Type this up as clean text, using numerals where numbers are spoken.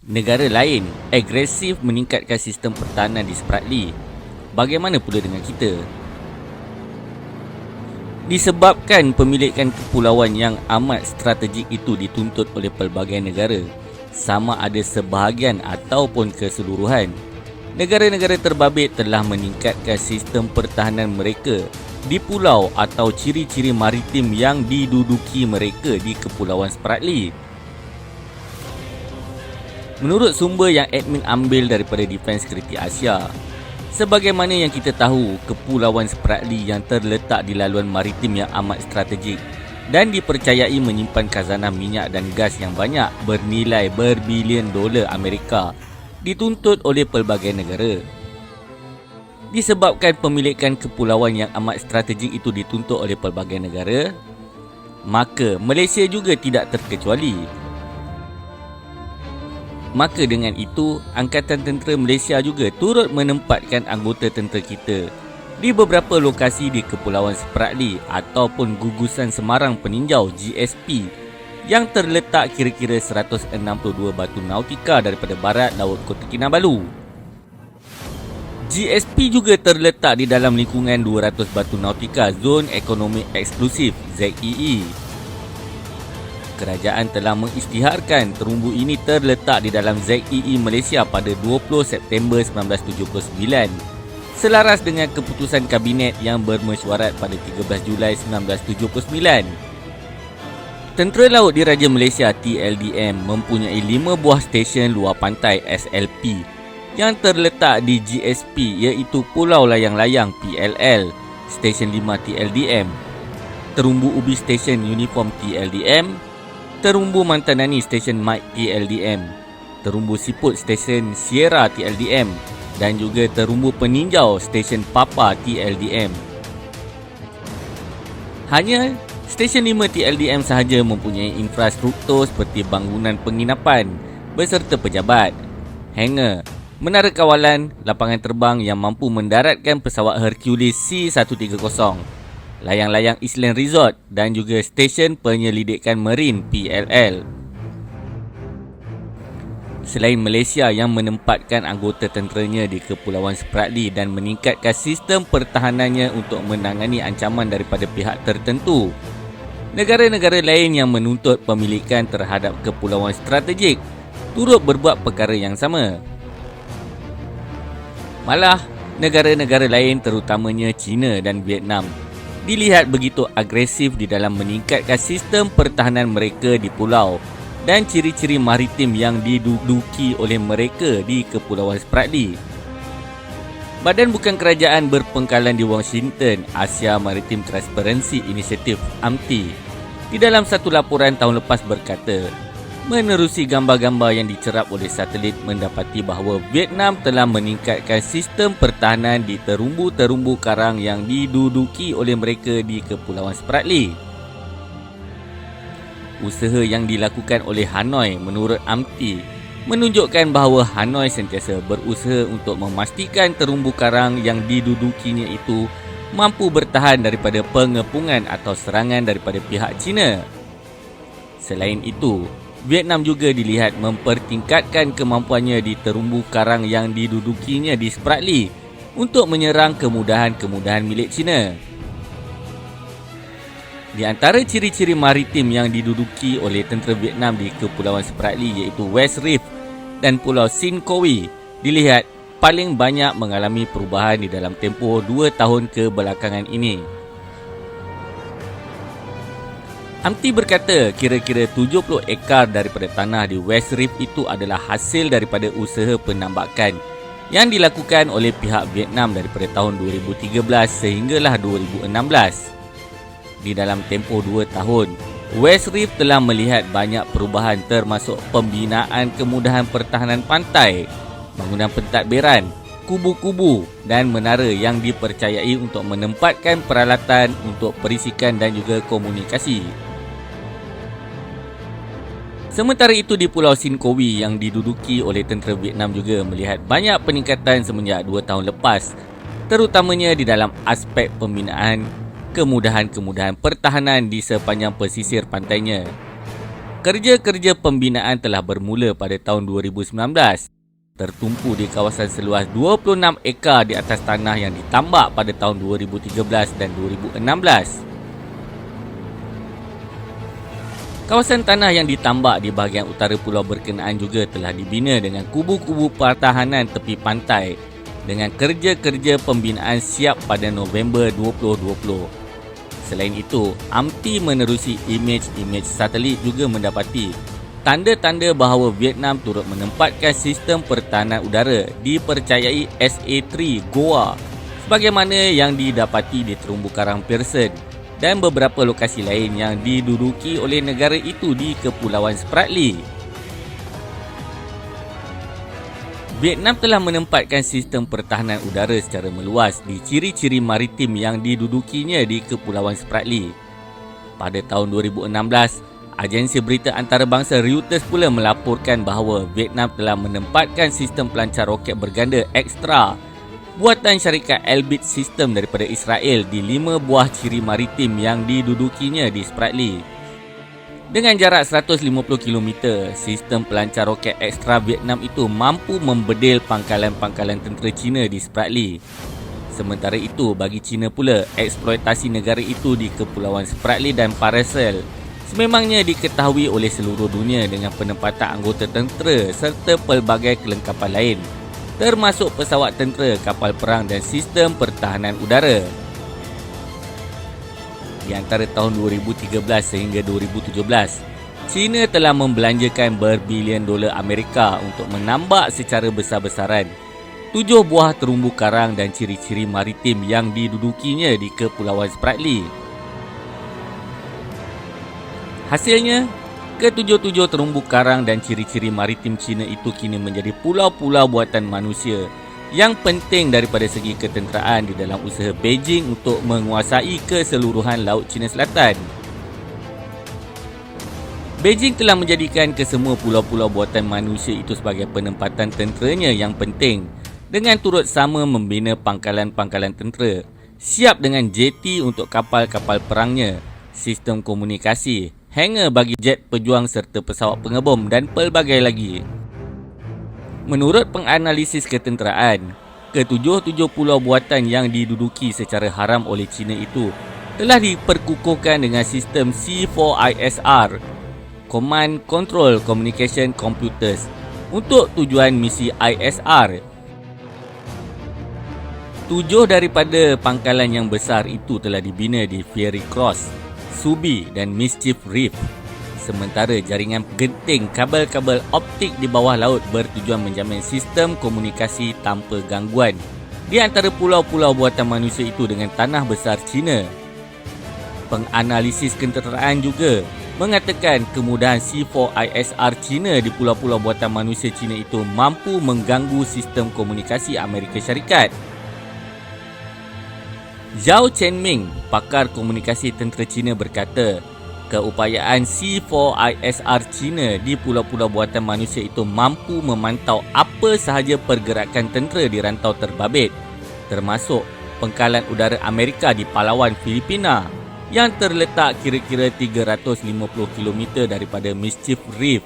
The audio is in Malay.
Negara lain agresif meningkatkan sistem pertahanan di Spratly. Bagaimana pula dengan kita? Disebabkan pemilikan kepulauan yang amat strategik itu dituntut oleh pelbagai negara, sama ada sebahagian ataupun keseluruhan, negara-negara terbabit telah meningkatkan sistem pertahanan mereka di pulau atau ciri-ciri maritim yang diduduki mereka di Kepulauan Spratly. Menurut sumber yang admin ambil daripada Defense Security Asia, sebagaimana yang kita tahu, Kepulauan Spratly yang terletak di laluan maritim yang amat strategik dan dipercayai menyimpan khazanah minyak dan gas yang banyak bernilai berbilion dolar Amerika dituntut oleh pelbagai negara. Disebabkan pemilikan kepulauan yang amat strategik itu dituntut oleh pelbagai negara, maka Malaysia juga tidak terkecuali. Maka dengan itu, Angkatan Tentera Malaysia juga turut menempatkan anggota tentera kita di beberapa lokasi di Kepulauan Spratly ataupun Gugusan Semarang Peninjau GSP yang terletak kira-kira 162 batu nautika daripada barat Laut Kota Kinabalu. GSP juga terletak di dalam lingkungan 200 batu nautika Zon Ekonomi Eksklusif ZEE. Kerajaan telah mengisytiharkan terumbu ini terletak di dalam ZEE Malaysia pada 20 September 1979 selaras dengan keputusan Kabinet yang bermesyuarat pada 13 Julai 1979. Tentera Laut Diraja Malaysia TLDM mempunyai 5 buah stesen luar pantai SLP yang terletak di GSP iaitu Pulau Layang-Layang PLL, Stesen 5 TLDM, Terumbu Ubi Stesen Uniform TLDM, Terumbu Mantanani Stesen Mike TLDM, Terumbu Siput Stesen Sierra TLDM dan juga Terumbu Peninjau Stesen Papa TLDM. Hanya Stesen 5 TLDM sahaja mempunyai infrastruktur seperti bangunan penginapan beserta pejabat, hangar, menara kawalan, lapangan terbang yang mampu mendaratkan pesawat Hercules C-130, layang-layang Island Resort dan juga stesen penyelidikan Marine PLL. Selain Malaysia yang menempatkan anggota tenteranya di Kepulauan Spratly dan meningkatkan sistem pertahanannya untuk menangani ancaman daripada pihak tertentu, negara-negara lain yang menuntut pemilikan terhadap kepulauan strategik turut berbuat perkara yang sama. Malah, negara-negara lain terutamanya China dan Vietnam dilihat begitu agresif di dalam meningkatkan sistem pertahanan mereka di pulau dan ciri-ciri maritim yang diduduki oleh mereka di Kepulauan Spratly. Badan Bukan Kerajaan berpengkalan di Washington, Asia Maritime Transparency Initiative AMTI, di dalam satu laporan tahun lepas berkata, menerusi gambar-gambar yang dicerap oleh satelit mendapati bahawa Vietnam telah meningkatkan sistem pertahanan di terumbu-terumbu karang yang diduduki oleh mereka di Kepulauan Spratly. Usaha yang dilakukan oleh Hanoi menurut AMTI menunjukkan bahawa Hanoi sentiasa berusaha untuk memastikan terumbu karang yang didudukinya itu mampu bertahan daripada pengepungan atau serangan daripada pihak China. Selain itu, Vietnam juga dilihat mempertingkatkan kemampuannya di terumbu karang yang didudukinya di Spratly untuk menyerang kemudahan-kemudahan milik China. Di antara ciri-ciri maritim yang diduduki oleh tentera Vietnam di Kepulauan Spratly iaitu West Reef dan Pulau Sin Kowi dilihat paling banyak mengalami perubahan di dalam tempoh 2 tahun kebelakangan ini. AMTI berkata kira-kira 70 ekar daripada tanah di West Reef itu adalah hasil daripada usaha penambakan yang dilakukan oleh pihak Vietnam daripada tahun 2013 sehinggalah 2016. Di dalam tempoh 2 tahun, West Reef telah melihat banyak perubahan termasuk pembinaan kemudahan pertahanan pantai, bangunan pentadbiran, kubu-kubu dan menara yang dipercayai untuk menempatkan peralatan untuk perisikan dan juga komunikasi. Sementara itu di Pulau Sin Kowi yang diduduki oleh tentera Vietnam juga melihat banyak peningkatan semenjak 2 tahun lepas, terutamanya di dalam aspek pembinaan kemudahan-kemudahan pertahanan di sepanjang pesisir pantainya. Kerja-kerja pembinaan telah bermula pada tahun 2019, tertumpu di kawasan seluas 26 ekar di atas tanah yang ditambak pada tahun 2013 dan 2016. Kawasan tanah yang ditambak di bahagian utara pulau berkenaan juga telah dibina dengan kubu-kubu pertahanan tepi pantai dengan kerja-kerja pembinaan siap pada November 2020. Selain itu, AMTI menerusi imej-imej satelit juga mendapati tanda-tanda bahawa Vietnam turut menempatkan sistem pertahanan udara dipercayai SA-3 Goa sebagaimana yang didapati di terumbu karang Pearson dan beberapa lokasi lain yang diduduki oleh negara itu di Kepulauan Spratly. Vietnam telah menempatkan sistem pertahanan udara secara meluas di ciri-ciri maritim yang didudukinya di Kepulauan Spratly. Pada tahun 2016, agensi berita antarabangsa Reuters pula melaporkan bahawa Vietnam telah menempatkan sistem pelancar roket berganda Extra buatan syarikat Elbit System daripada Israel di 5 buah ciri maritim yang didudukinya di Spratly. Dengan jarak 150 km, sistem pelancar roket Extra Vietnam itu mampu membedil pangkalan-pangkalan tentera China di Spratly. Sementara itu, bagi China pula, eksploitasi negara itu di Kepulauan Spratly dan Paracel sememangnya diketahui oleh seluruh dunia dengan penempatan anggota tentera serta pelbagai kelengkapan lain, termasuk pesawat tentera, kapal perang dan sistem pertahanan udara. Di antara tahun 2013 sehingga 2017, China telah membelanjakan berbilion dolar Amerika untuk menambak secara besar-besaran 7 buah terumbu karang dan ciri-ciri maritim yang didudukinya di Kepulauan Spratly. Hasilnya, ke-77 terumbu karang dan ciri-ciri maritim China itu kini menjadi pulau-pulau buatan manusia yang penting daripada segi ketenteraan di dalam usaha Beijing untuk menguasai keseluruhan Laut Cina Selatan. Beijing telah menjadikan kesemua pulau-pulau buatan manusia itu sebagai penempatan tenteranya yang penting dengan turut sama membina pangkalan-pangkalan tentera, siap dengan jeti untuk kapal-kapal perangnya, sistem komunikasi, hangar bagi jet pejuang serta pesawat pengebom dan pelbagai lagi. Menurut penganalisis ketenteraan, ke-77 pulau buatan yang diduduki secara haram oleh China itu telah diperkukuhkan dengan sistem C4ISR, Command Control Communication Computers, untuk tujuan misi ISR. 7 daripada pangkalan yang besar itu telah dibina di Fiery Cross, Subi dan Mischief Reef. Sementara jaringan genting kabel-kabel optik di bawah laut bertujuan menjamin sistem komunikasi tanpa gangguan di antara pulau-pulau buatan manusia itu dengan tanah besar China. Penganalisis ketenteraan juga mengatakan kemudahan C4ISR China di pulau-pulau buatan manusia China itu mampu mengganggu sistem komunikasi Amerika Syarikat. Zhao Chenming, pakar komunikasi tentera China berkata, keupayaan C4ISR China di pulau-pulau buatan manusia itu mampu memantau apa sahaja pergerakan tentera di rantau terbabit, termasuk pangkalan udara Amerika di Palawan, Filipina yang terletak kira-kira 350 km daripada Mischief Reef.